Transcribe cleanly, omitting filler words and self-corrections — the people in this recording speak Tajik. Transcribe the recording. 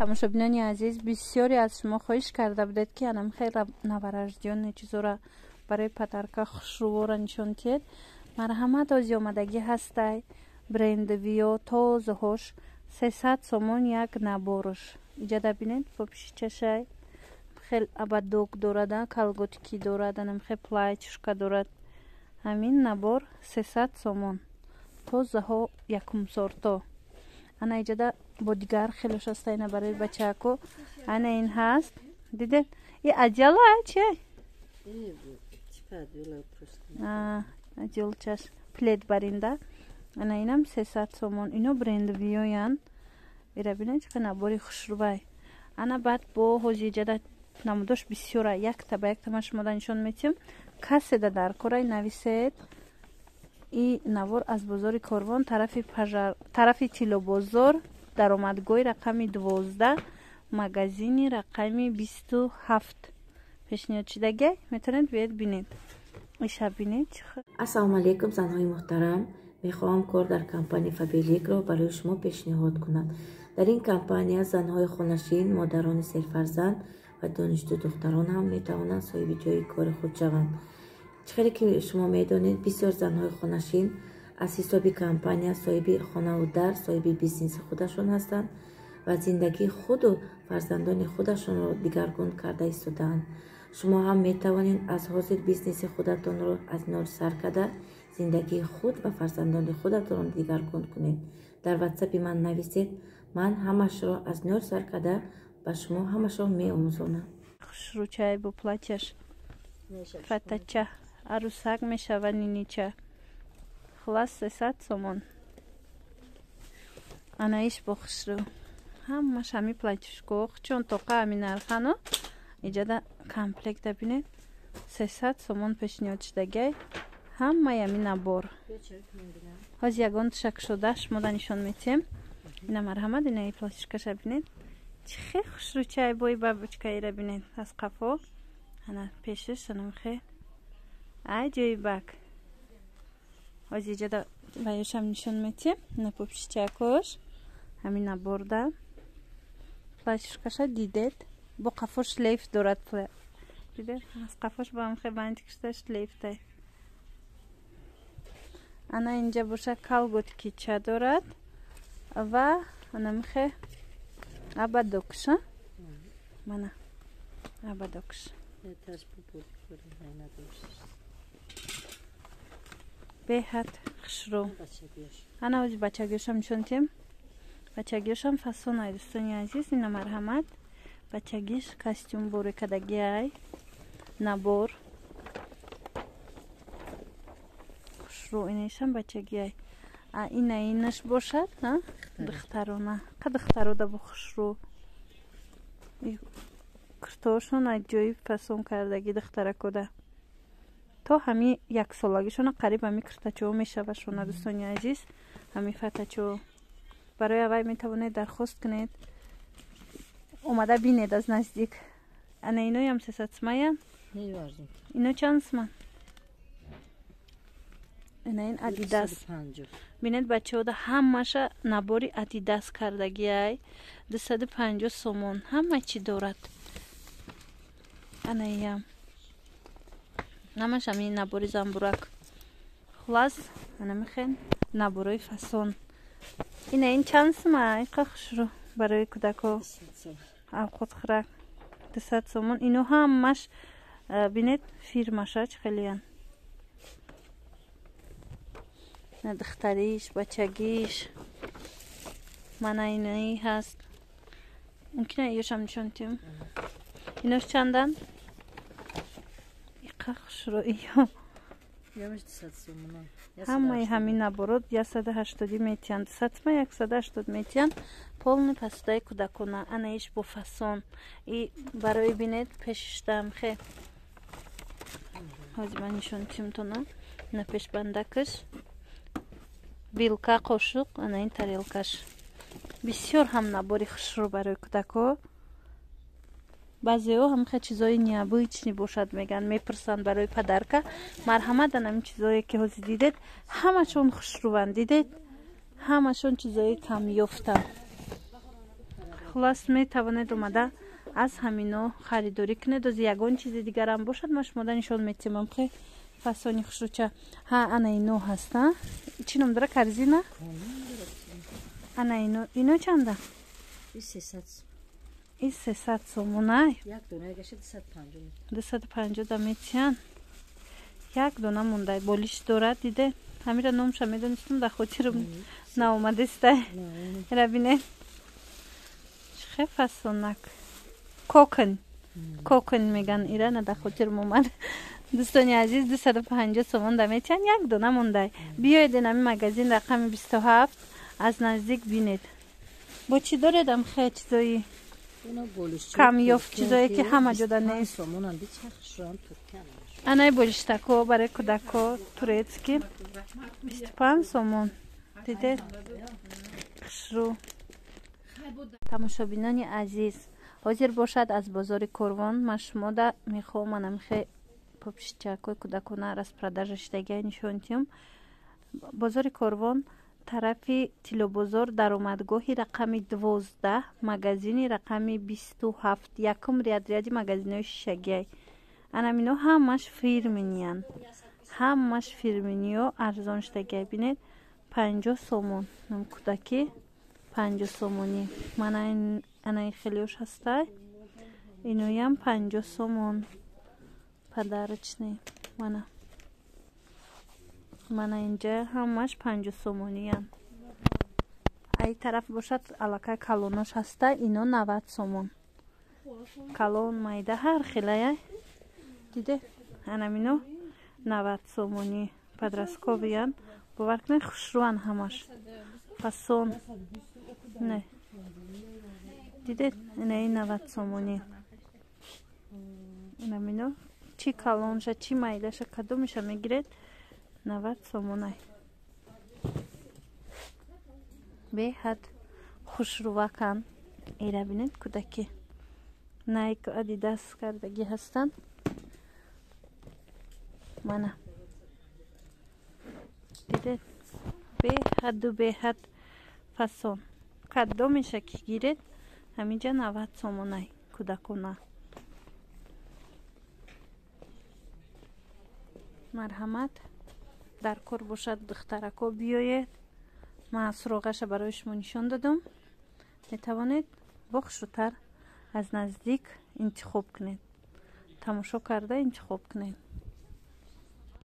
тамошобинони азиз, бисёре аз шумо хоҳиш карда будед ки анам хеле навараждиёни чизора барои подарка хушрӯвора нишон диҳед. Марҳамат ози омадагӣ ҳастай брендовиё тозаҳош 300 сомон як набораш. Иҷада бинед попишичашай хел абадок дорад, калготики дорад, анам хел платьишка дорад. Ҳамин набор 300 сомон тозаҳо якум сорто. Ана иҷада бо дигар хелош ҳастай на барои бачаако. Ана ин ҳаст. Дидед? И одеяла че? Одеялчаш плед баринда. Ана инам 300 сомон. Ино брендовиёян. Ира бинед ки набори хушрӯбай. Ана баъд бо ҳози иҷада намудош бисёра якта ба якта ма шумода нишон метиҳам. Каседа дар корай нависед. И навор аз бозори Корвон тарафи Тилобозор даромадгоҳи рақами 12 магазини рақами 27 пешниҳодшудаги метавонед биёед бинед. иша бинед. Ассалому алайкум занҳои муҳтарам. мехоҳам кор дар компания Фабеликро барои шумо пешниҳод кунам. дар ин компания занҳои хонашин, модарони серфарзанд ва донишҷӯ духтарон ҳам метавонанд соҳиби ҷойи кори худ шаванд. чӣ ки шумо медонед бисёр занҳои хонашин аз ҳисоби компания соҳиби хонаву дар соҳиби бизнеси худашон ҳастанд ва зиндагии худу фарзандони худашонро дигаргун карда истодаанд. шумо ҳам метавонед аз ҳозир бизнеси худатонро аз нол сар карда зиндагии худ ва фарзандони худатонро дигаргун кунед. дар ватсапи ман нависед, ман ҳамашро аз нол сар карда ба шумо ҳамашро меомӯзонам. хушрӯчаи бо платьяш фатача арусак мешава нинича хулас 300 сомон. анаиш бо хушрӯ ҳамаш ҳами платьишко чон тоқа ҳами нархано иҷада комплекта бинед 300 сомон пешниҳод шудагай ҳамаи ҳами набор. ҳоз ягон тушакшода шумода нишон метиҳем. ина марҳамат инаи платьишкаша бинед чӣ хел хушрӯчаи бои бабочкаира бинед аз қафо ана пешаш анам хел аҷоибак. ҳоз иҷада баёшам нишон метиҳем. ина попшичакош ҳамин наборда платьишкаша дидед бо қафош шлейф дорад. дидед аз қафош ба ҳам хел бандик шуда шлейфтай. ана инҷа боша калготкича дорад ва анамихе абадокш мана абадокш беҳад хушрӯ. ана ози бачагиёшам нишон тиҳем. бачагиёшам фасон ай дӯстони азиз. ина марҳамат бачагиш костюм борекадаги ай набор хушрӯ. инашам бачаги ай ина инаш бошад духтарона ка духтарода бо хушрӯ куртоошон аҷоиб фасон кардаги духтаракода то ҳами яксолагишона қариб ҳами куртачаҳо мешавашона. дӯстони азиз ҳами фатачаҳо барои авай метавонед дархост кунед омада бинед аз наздик. ана иноям 300 соман. ино чанд соман? ина ин адидас бинед бачаҳода ҳамаша набори адидас кардаги ай 250 сомон ҳама чӣ дорад. ана иям ҳамаш ҳамин набори замбурак хулас ана мехен наборои фасон. ина ин чанд соман? иқа хушрӯ барои кӯдако авқотхӯрак 200 сомон. ино ҳамаш бинед фирмаша чӣ хелиян духтариш бачагиш мана инаи ҳаст. мумкина ёшам нишон тиҳем. инош чандан? иқа хушрӯ иё ҳамаи ҳамин наборот 180 метиҳанд. 200 соман 180 метиҳанд. полни пасудаи кӯдакона. анаиш бо фасон и барои бинед пешиштам хе ҳози ман нишон тиҳемтона. ина пешбандакаш вилка қошуқ ана ин тарелкаш бисёр ҳам набори хушрӯ барои кӯдако. баъзеҳо ҳамихе чизои необычни бошад меган мепурсанд барои падарка. марҳамат анами чизое ки ҳозир дидед ҳамашон хушрӯанд. дидед ҳамашон чизои камёфтанд. خلاص میتوانید اومده از همینا خریداری کنید. از یگان چیز دیگر هم باشد ما شما نشون میتیم. خیلی فسونی خشوچه ها انا اینو هستا چی نام داره کرزینا انا اینو چنده این 300 این 300 سومونه یک دونه گشه 250 250 دمیتیان یک دونه مونده بولیش دارد دیده همین را نامش میدونستم در خاطرم ناومده است. را بینه خیلی فسونک کوکن میگن ایران نه در خاطرم اومد. دوستانی عزیز 250 سومون دمیتیان یک دونه مونده. بیایید این همین مگزین رقم 27 از نزدیک بینید. با چی داردم خیلی چیزایی کمیافت چیزایی که همه جدا نیست. انای بولشتکو برای کودکو تورецکی 25 سومون دیده خشرو. تماشابینان عزیز حاضر باشد از بازار کروان ما شما دا میخوام منم خیلی پاپشتکوی کودکونه راست پرداشتگی نشوندیم. بازار کروان طرفی تیلو بازار درآمدگاهی رقم 12 مگزینی رقم 27 یکم ریادی مگزینای شیشگی انامینو همش فیرمینیان همش فیرمینیو ارزانشتگی بینید 50 سومون نم کودکی 50 سومونی من این خیلیوش هسته اینوی هم 50 سومون پدرچنی من اینجا همش 50 سومونی هم ای طرف باشد علاقه کلوناش هسته اینو 90 سومون کلون مایده هر خیلیه دیده انامینو 90 سومونی پدرسکوویان باور کنید خوشروان همش فسون نه دیده این 90 سومونی انامینو چی کلونشه چی مایدهشه کدومشه میگیرید 90 سومونه به حد خوشروکن ایره بینید کودکی نایک آدیداس کردگی هستن منه دیده به حد فسون کدو میشه که گیرید همینجا 90 سومونه کودکونه مرحمت در کار باشد دخترکو بیاید من سراغش برای شما نشان دادم میتوانید بخشوتر از نزدیک انتخاب کنید تماشا کرده انتخاب کنید